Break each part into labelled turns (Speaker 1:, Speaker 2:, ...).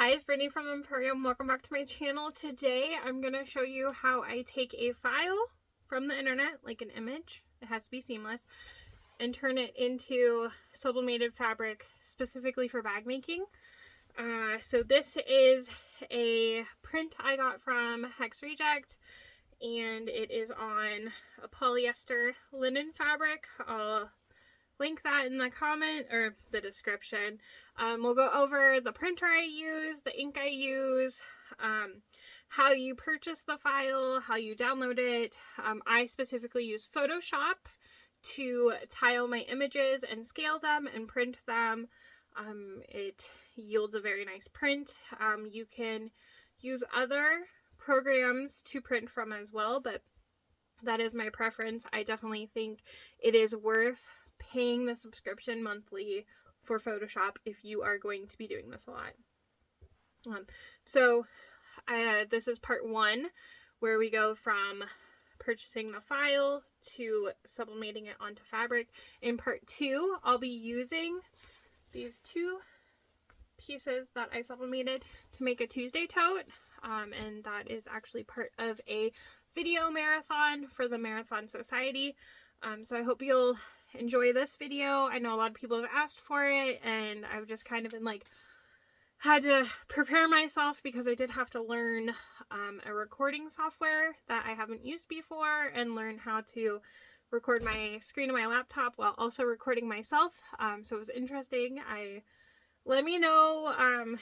Speaker 1: Hi, it's Brittany from Empurrium. Welcome back to my channel. Today I'm going to show you how I take a file from the internet, like an image, it has to be seamless, and turn it into sublimated fabric specifically for bag making. So this is a print I got from Hex Reject, and it is on a polyester linen fabric. I'll link that in the comment or the description. We'll go over the printer I use, the ink I use, how you purchase the file, how you download it. I specifically use Photoshop to tile my images and scale them and print them. It yields a very nice print. You can use other programs to print from as well, but that is my preference. I definitely think it is worth paying the subscription monthly for Photoshop if you are going to be doing this a lot. This is part one, where we go from purchasing the file to sublimating it onto fabric. In part two, I'll be using these two pieces that I sublimated to make a Tuesday tote, and that is actually part of a video marathon for the Marathon Society. So I hope you'll enjoy this video. I know a lot of people have asked for it, and I've just kind of been like, had to prepare myself because I did have to learn a recording software that I haven't used before and learn how to record my screen of my laptop while also recording myself. So it was interesting. Let me know,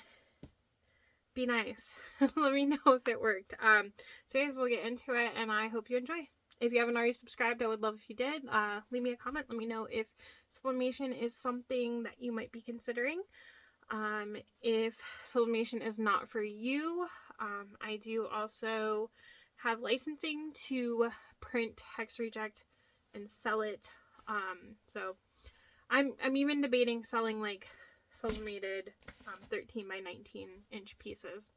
Speaker 1: be nice. Let me know if it worked. So anyways, we'll get into it, and I hope you enjoy. If you haven't already subscribed, I would love if you did. Leave me a comment. Let me know if sublimation is something that you might be considering. If sublimation is not for you, I do also have licensing to print Hex Reject and sell it. So I'm even debating selling like sublimated 13 by 19 inch pieces.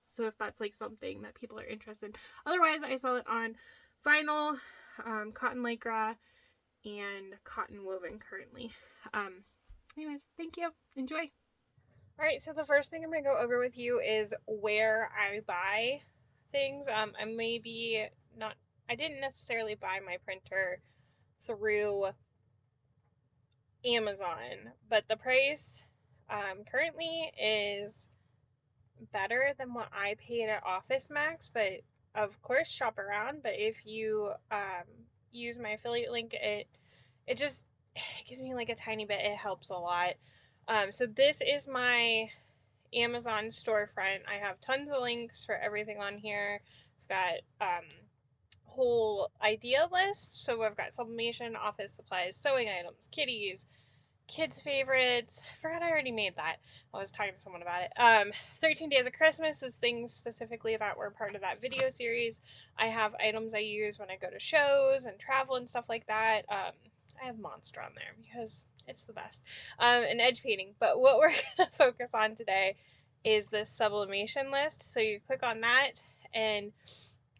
Speaker 1: So if that's like something that people are interested in. Otherwise, I sell it on vinyl, cotton lycra, and cotton woven currently. Anyways, thank you. Enjoy. Alright, so the first thing I'm going to go over with you is where I buy things. I didn't necessarily buy my printer through Amazon, but the price currently is better than what I paid at Office Max, but of course shop around. But if you use my affiliate link, it just gives me like a tiny bit. It helps a lot. So this is my Amazon storefront. I have tons of links for everything on here. I've got whole idea list. So I've got sublimation, office supplies, sewing items, kitties, kids' favorites. I forgot I already made that. I was talking to someone about it. 13 Days of Christmas is things specifically that were part of that video series. I have items I use when I go to shows and travel and stuff like that. I have Monster on there because it's the best. And edge painting. But what we're going to focus on today is this sublimation list. So you click on that, and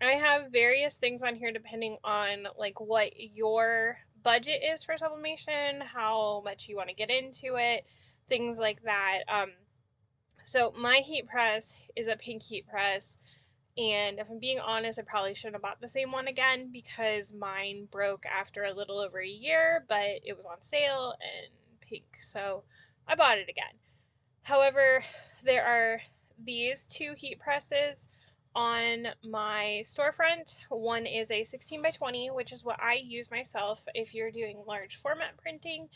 Speaker 1: I have various things on here depending on like what your budget is for sublimation, how much you want to get into it, things like that. So my heat press is a pink heat press, and if I'm being honest, I probably shouldn't have bought the same one again because mine broke after a little over a year, but it was on sale and pink, so I bought it again. However, there are these two heat presses on my storefront. One is a 16 by 20, which is what I use myself. If you're doing large format printing,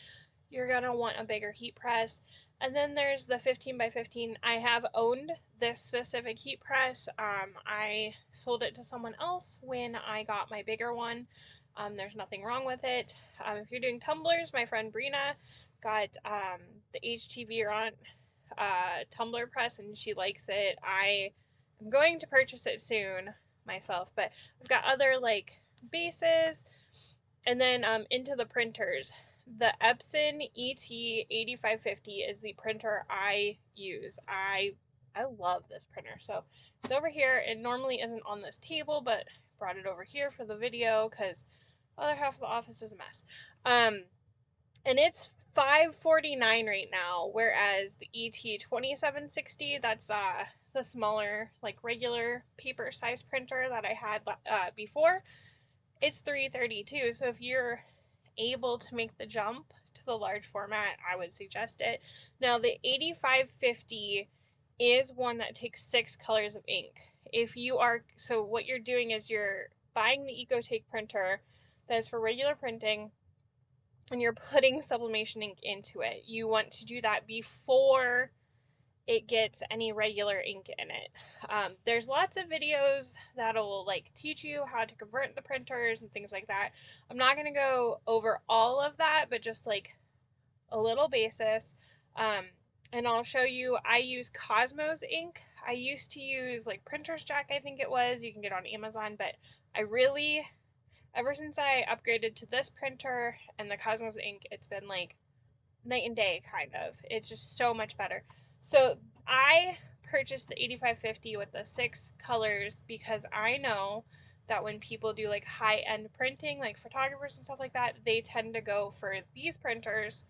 Speaker 1: you're gonna want a bigger heat press. And then there's the 15 by 15. I have owned this specific heat press. I sold it to someone else when I got my bigger one. There's nothing wrong with it. If you're doing tumblers, my friend Brina got the HTV tumbler press, and she likes it. I'm going to purchase it soon myself, but I've got other like bases. And then into the printers, the Epson ET8550 is the printer I use. I love this printer. So it's over here. It normally isn't on this table, but brought it over here for the video because the other half of the office is a mess. And it's $549 right now, whereas the ET 2760, that's the smaller, like regular paper size printer that I had before, it's $332. So if you're able to make the jump to the large format, I would suggest it. Now the 8550 is one that takes 6 colors of ink. If you are, so what you're doing is you're buying the EcoTake printer that's for regular printing, and you're putting sublimation ink into it. You want to do that before it gets any regular ink in it. There's lots of videos that'll like teach you how to convert the printers and things like that. I'm not going to go over all of that, but just like a little basis. Um, and I'll show you, I use Cosmos ink. I used to use like Printer's Jack, I think it was. You can get on Amazon, but I really, ever since I upgraded to this printer and the Cosmos ink, it's been like night and day, kind of. It's just so much better. So I purchased the 8550 with the 6 colors because I know that when people do like high-end printing, like photographers and stuff like that, they tend to go for these printers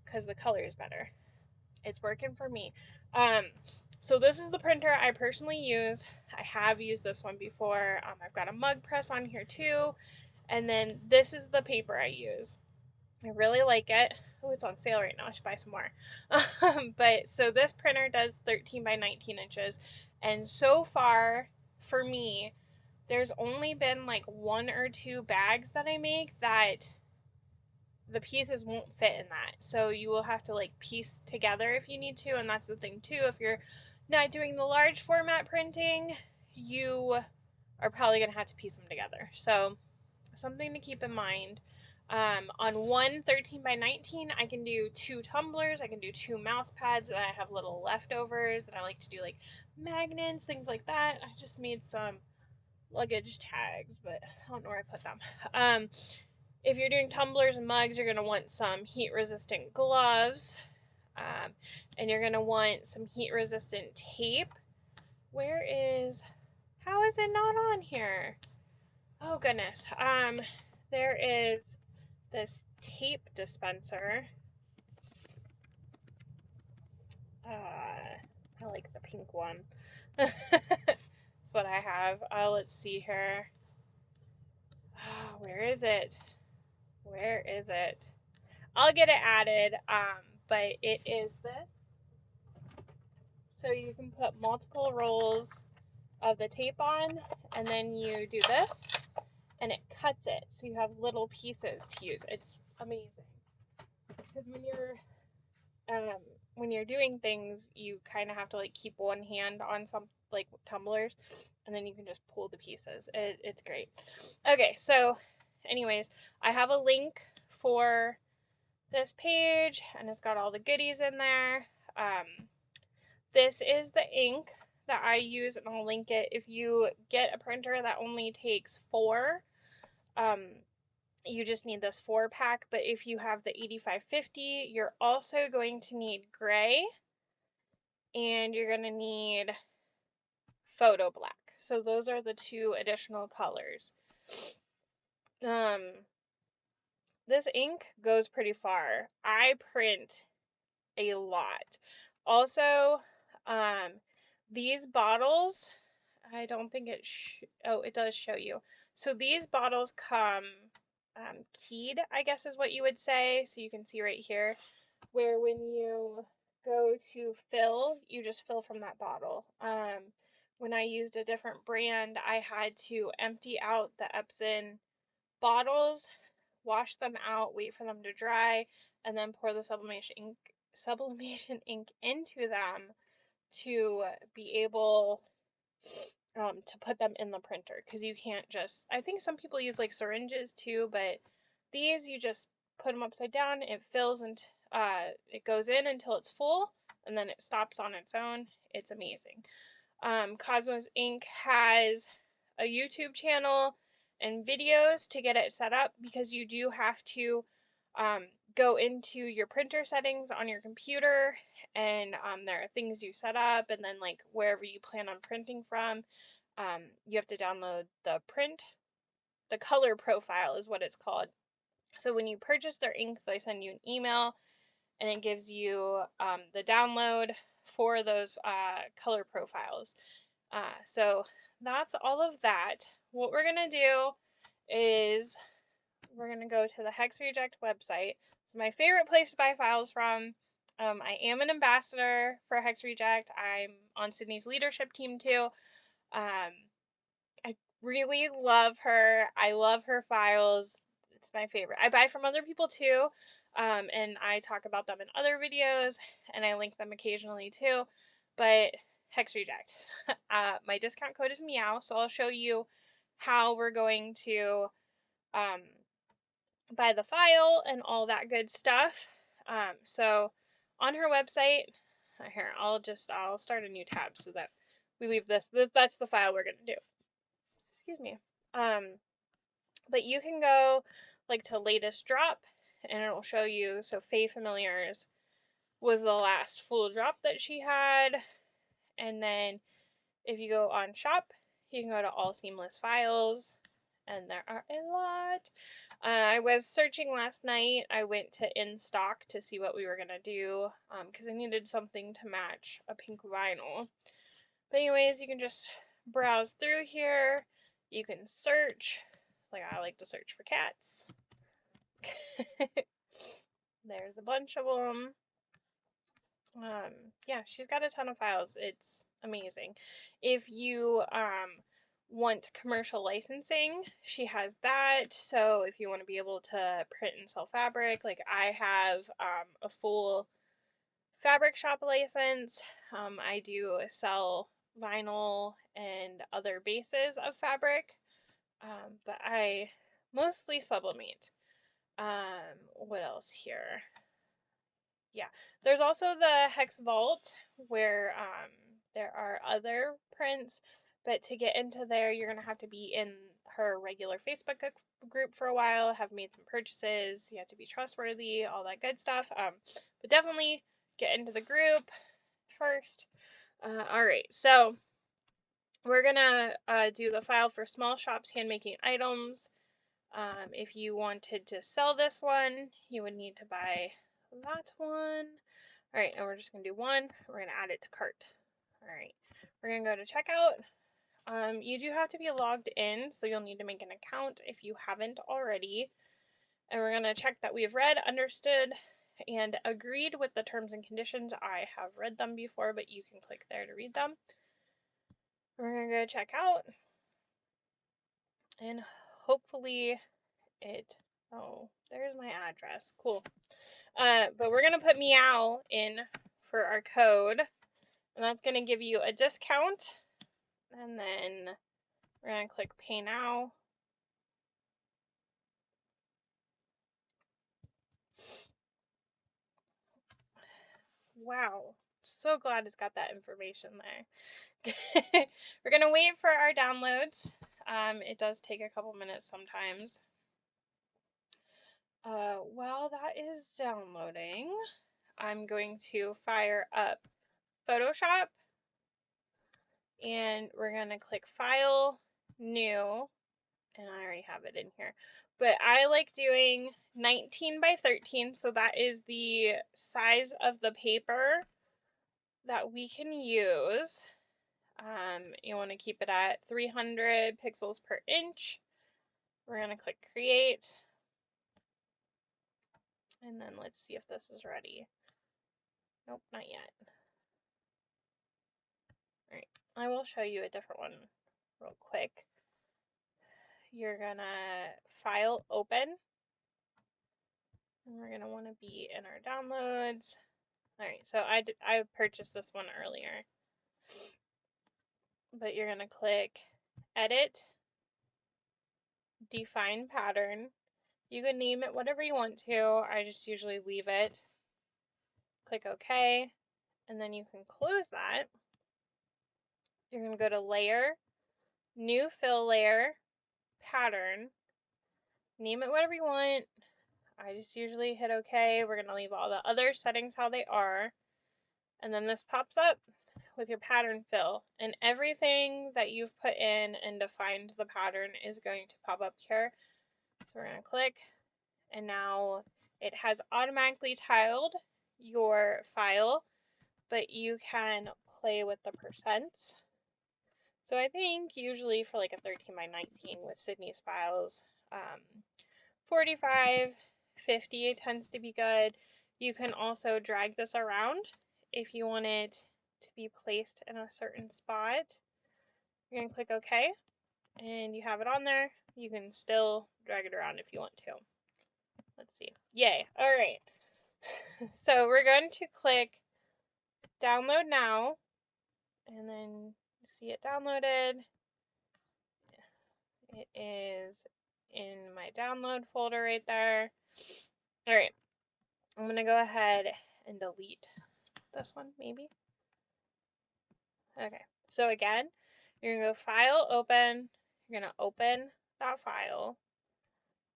Speaker 1: because the color is better. It's working for me. Um, so this is the printer I personally use. I have used this one before. I've got a mug press on here too. And then this is the paper I use. I really like it. Oh, it's on sale right now. I should buy some more. But so this printer does 13 by 19 inches. And so far, for me, there's only been like 1 or 2 bags that I make that the pieces won't fit in that. So you will have to like piece together if you need to. And that's the thing too. If you're not doing the large format printing, you are probably going to have to piece them together. So something to keep in mind. On one 13 by 19, I can do 2 tumblers, I can do 2 mouse pads, and I have little leftovers, and I like to do like magnets, things like that. I just made some luggage tags, but I don't know where I put them. If you're doing tumblers and mugs, you're going to want some heat resistant gloves, and you're going to want some heat resistant tape. How is it not on here? Oh goodness. There is this tape dispenser. I like the pink one. That's what I have. Let's see here. Where is it? Where is it? I'll get it added. But it is this. So you can put multiple rolls of the tape on, and then you do this, and it cuts it. So you have little pieces to use. It's amazing. Because when you're doing things, you kind of have to like keep one hand on some like tumblers, and then you can just pull the pieces. It's great. Okay, so anyways, I have a link for this page, and it's got all the goodies in there. This is the ink that I use, and I'll link it. If you get a printer that only takes 4, you just need this 4-pack, but if you have the 8550, you're also going to need gray, and you're going to need photo black. So those are the 2 additional colors. This ink goes pretty far. I print a lot. Also, these bottles, I don't think it does show you. So these bottles come keyed, I guess is what you would say. So you can see right here where when you go to fill, you just fill from that bottle. When I used a different brand, I had to empty out the Epson bottles, wash them out, wait for them to dry, and then pour the sublimation ink into them to be able to put them in the printer, because you can't just, I think some people use like syringes too, but these you just put them upside down, it fills and it goes in until it's full, and then it stops on its own. It's amazing. Cosmos Ink has a YouTube channel and videos to get it set up, because you do have to go into your printer settings on your computer, and there are things you set up, and then like wherever you plan on printing from, you have to download the color profile is what it's called. So when you purchase their inks, they send you an email and it gives you the download for those color profiles. So that's all of that. What we're going to do is we're going to go to the Hex Reject website. It's my favorite place to buy files from. I am an ambassador for Hex Reject. I'm on Sydney's leadership team too. I really love her. I love her files. It's my favorite. I buy from other people too, and I talk about them in other videos, and I link them occasionally too. But Hex Reject. My discount code is Meow, so I'll show you how we're going to um, buy the file and all that good stuff. So on her website, here I'll start a new tab so that we leave this. That's the file we're gonna do. Excuse me. But you can go like to latest drop and it'll show you. So Fae Familiars was the last full drop that she had. And then if you go on shop, you can go to all seamless files and there are a lot. I was searching last night. I went to In Stock to see what we were gonna do because I needed something to match a pink vinyl. But anyways, you can just browse through here. You can search. Like I like to search for cats. There's a bunch of them. Yeah, she's got a ton of files. It's amazing. If you want commercial licensing, she has that. So if you want to be able to print and sell fabric, like I have a full fabric shop license. I do sell vinyl and other bases of fabric, but I mostly sublimate. What else here? Yeah, there's also the Hex Vault where there are other prints, but to get into there, you're gonna have to be in her regular Facebook group for a while, have made some purchases, you have to be trustworthy, all that good stuff. But definitely get into the group first. All right, so we're gonna do the file for small shops handmaking items. If you wanted to sell this one, you would need to buy that one. All right, and we're just gonna do one. We're gonna add it to cart. All right, we're gonna go to checkout. You do have to be logged in, so you'll need to make an account if you haven't already. And we're gonna check that we've read, understood, and agreed with the terms and conditions. I have read them before, but you can click there to read them. We're gonna go check out, and hopefully oh, there's my address. Cool. But we're gonna put Meow in for our code, and that's gonna give you a discount. And then we're gonna click Pay Now. Wow, so glad it's got that information there. We're gonna wait for our downloads. It does take a couple minutes sometimes. While that is downloading, I'm going to fire up Photoshop and we're gonna click File, New, and I already have it in here. But I like doing 19 by 13, so that is the size of the paper that we can use. You want to keep it at 300 pixels per inch. We're going to click Create. And then let's see if this is ready. Nope, not yet. All right, I will show you a different one real quick. You're going to File, Open. And we're going to want to be in our downloads. All right, so I purchased this one earlier. But you're going to click Edit, Define Pattern. You can name it whatever you want to. I just usually leave it. Click OK, and then you can close that. You're going to go to Layer, New Fill Layer, Pattern. Name it whatever you want. I just usually hit OK. We're going to leave all the other settings how they are. And then this pops up with your pattern fill, and everything that you've put in and defined the pattern is going to pop up here. So we're going to click and now it has automatically tiled your file, but you can play with the percents. So I think usually for like a 13 by 19 with Sydney's files, 45, 50 tends to be good. You can also drag this around if you want it to be placed in a certain spot. You're going to click OK, and you have it on there. You can still drag it around if you want to. Let's see. Yay. All right. So we're going to click download now, and then see it downloaded. It is in my download folder right there. All right. I'm going to go ahead and delete this one, maybe. Okay. So again, you're going to go File, Open. You're going to open that file.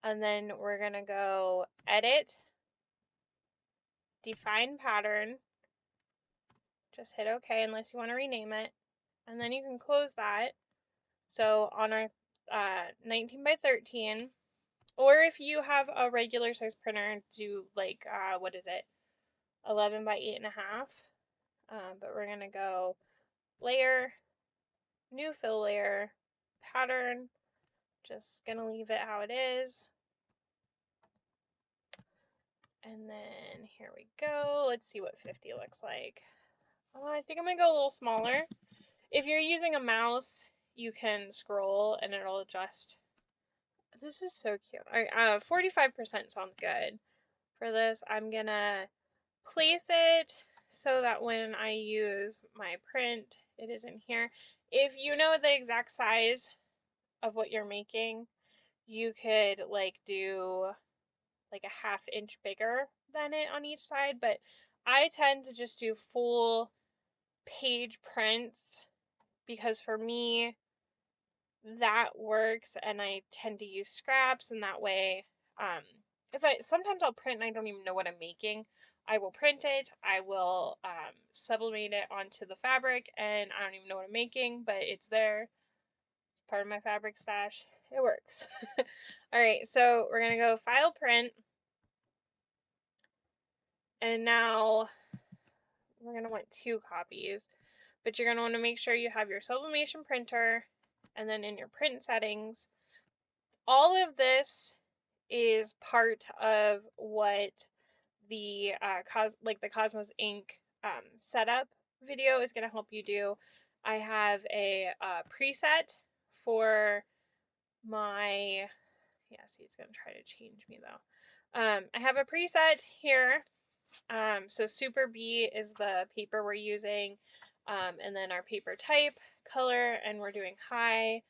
Speaker 1: And then we're going to go Edit, Define Pattern. Just hit OK unless you want to rename it. And then you can close that. So on our 19 by 13, or if you have a regular size printer, do like, what is it? 11 by 8.5. But we're going to go Layer, New Fill Layer, Pattern. Just going to leave it how it is. And then here we go. Let's see what 50 looks like. I think I'm going to go a little smaller. If you're using a mouse, you can scroll and it'll adjust. This is so cute. All right, 45% sounds good. For this, I'm going to place it so that when I use my print, it is in here. If you know the exact size of what you're making, you could like do like a 1/2 inch bigger than it on each side, but I tend to just do full page prints because for me that works, and I tend to use scraps, and that way if I sometimes I'll print and I don't even know what I'm making. I will print it, I will sublimate it onto the fabric, and I don't even know what I'm making, but it's there. It's part of my fabric stash. It works. All right, so we're gonna go File, Print, and now we're gonna want 2 copies, but you're gonna want to make sure you have your sublimation printer, and then in your print settings, all of this is part of what the the Cosmos Ink setup video is going to help you do. I have a preset for my, yeah, see, it's going to try to change me though. I have a preset here. So Super B is the paper we're using, and then our paper type, color, and we're doing high.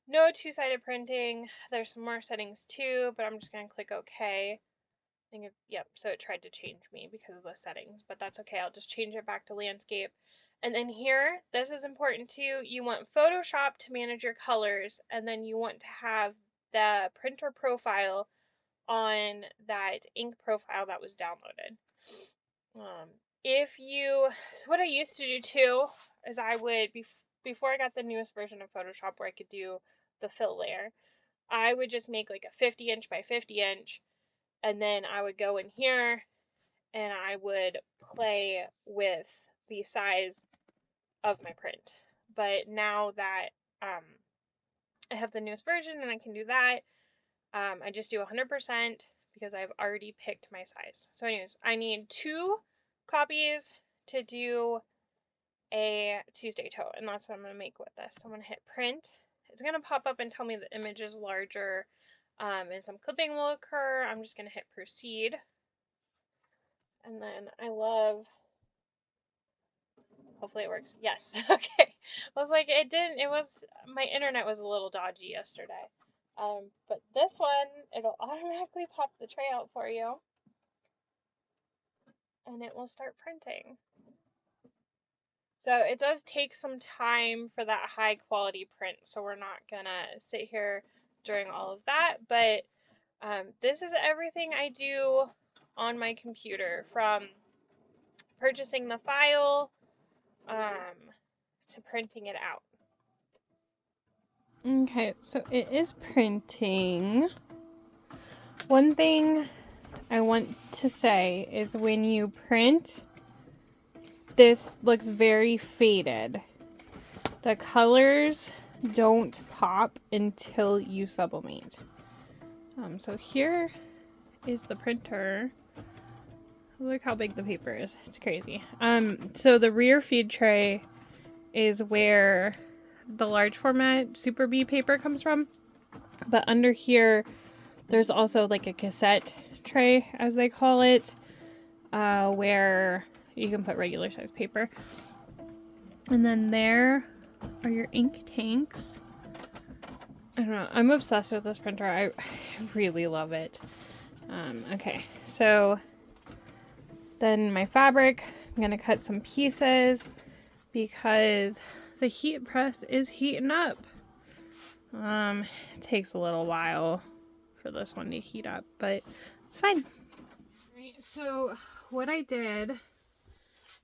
Speaker 1: No two-sided printing. There's some more settings too, but I'm just going to click OK. I think it's, yep, so it tried to change me because of the settings, but that's okay. I'll just change it back to landscape. And then here, this is important too. You want Photoshop to manage your colors, and then you want to have the printer profile on that ink profile that was downloaded. If you, so what I used to do too is I would, before I got the newest version of Photoshop where I could do the fill layer, I would just make like a 50 inch by 50 inch, and then I would go in here and I would play with the size of my print. But now that I have the newest version and I can do that, I just do 100% because I've already picked my size. So anyways, I need 2 copies to do a Tuesday tote, and that's what I'm going to make with this. So I'm going to hit print. It's going to pop up and tell me the image is larger, and some clipping will occur. I'm just going to hit proceed. And then I love, hopefully it works. Yes. Okay. I was like, it didn't, it was, my internet was a little dodgy yesterday. But this one, it'll automatically pop the tray out for you, and it will start printing. So it does take some time for that high quality print, so we're not gonna sit here during all of that, but this is everything I do on my computer, from purchasing the file to printing it out. Okay, so it is printing. One thing I want to say is when you print, this looks very faded. The colors don't pop until you sublimate. So here is the printer. Look how big the paper is. It's crazy. So the rear feed tray is where the large format Super B paper comes from. But under here, there's also like a cassette tray, as they call it, where you can put regular size paper. And then there are your ink tanks. I don't know. I'm obsessed with this printer. I really love it. Okay, so then my fabric, I'm going to cut some pieces because the heat press is heating up. It takes a little while for this one to heat up, but it's fine. Right, so what I did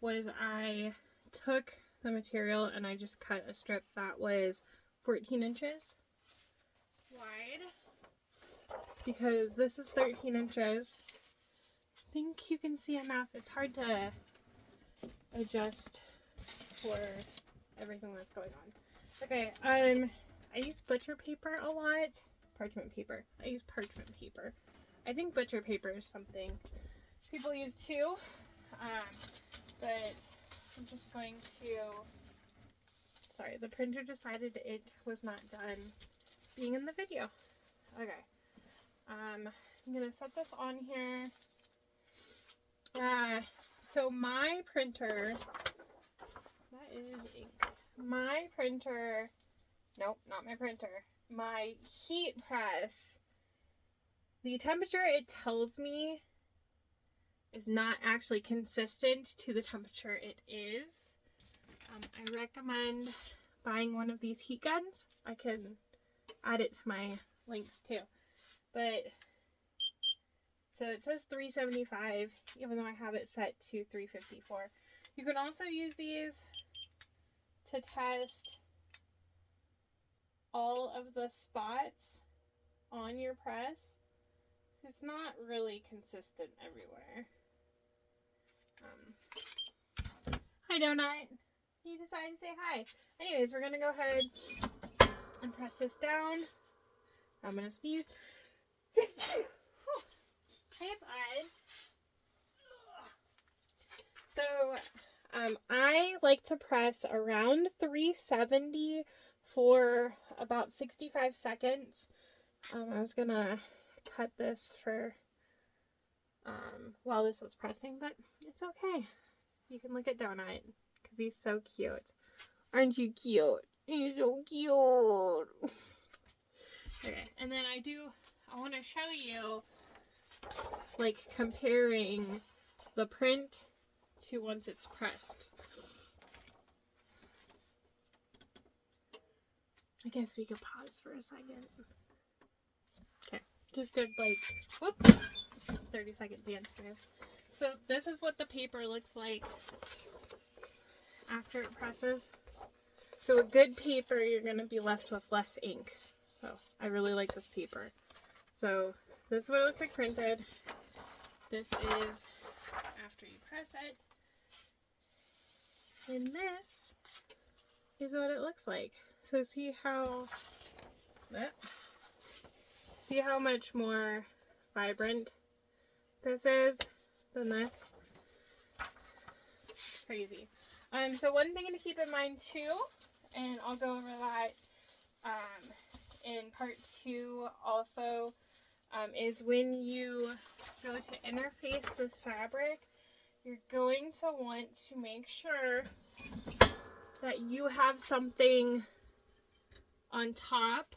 Speaker 1: was I took the material and I just cut a strip that was 14 inches wide because this is 13 inches. I think you can see enough. It's hard to adjust for everything that's going on. Okay, I use butcher paper a lot. Parchment paper. I use parchment paper. I think butcher paper is something people use too. But I'm just going to... Sorry, the printer decided it was not done being in the video. Okay. I'm going to set this on here. So my printer... That is ink. My printer... Nope, not my printer. My heat press, the temperature it tells me is not actually consistent to the temperature it is. I recommend buying one of these heat guns. I can add it to my links too. But, so it says 375, even though I have it set to 354. You can also use these to test all of the spots on your press. It's not really consistent everywhere. Hi, Donut. He decided to say hi. Anyways, we're gonna go ahead and press this down. I'm gonna sneeze. Hey, bud. So, I like to press around 370 for about 65 seconds. I was gonna cut this for while this was pressing, but it's okay. You can look at Donut because he's so cute. Aren't you cute? He's so cute. Okay, and then I want to show you, like, comparing the print to once it's pressed. I guess we could pause for a second. Okay, just did like, whoop, 30-second dance moves. So this is what the paper looks like after it presses. So a good paper, you're going to be left with less ink. So I really like this paper. So this is what it looks like printed. This is after you press it. And this is what it looks like. So see how much more vibrant this is than this. It's crazy. So one thing to keep in mind too, and I'll go over that in part 2 also, is when you go to interface this fabric, you're going to want to make sure that you have something on top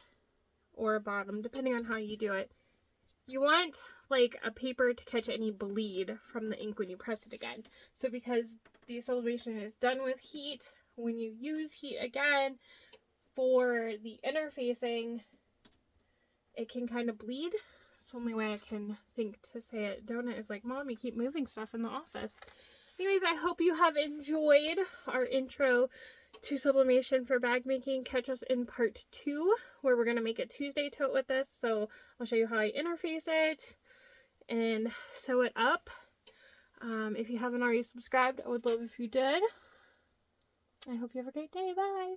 Speaker 1: or bottom, depending on how you do it. You want like a paper to catch any bleed from the ink when you press it again. So because the sublimation is done with heat, when you use heat again for the interfacing, it can kind of bleed. It's the only way I can think to say it. Donut is like, Mom, you keep moving stuff in the office. Anyways, I hope you have enjoyed our intro to Sublimation for bag making. Catch us in part 2, where we're going to make a Tuesday tote with this. So I'll show you how I interface it and sew it up. If you haven't already subscribed, I would love if you did. I hope you have a great day. Bye!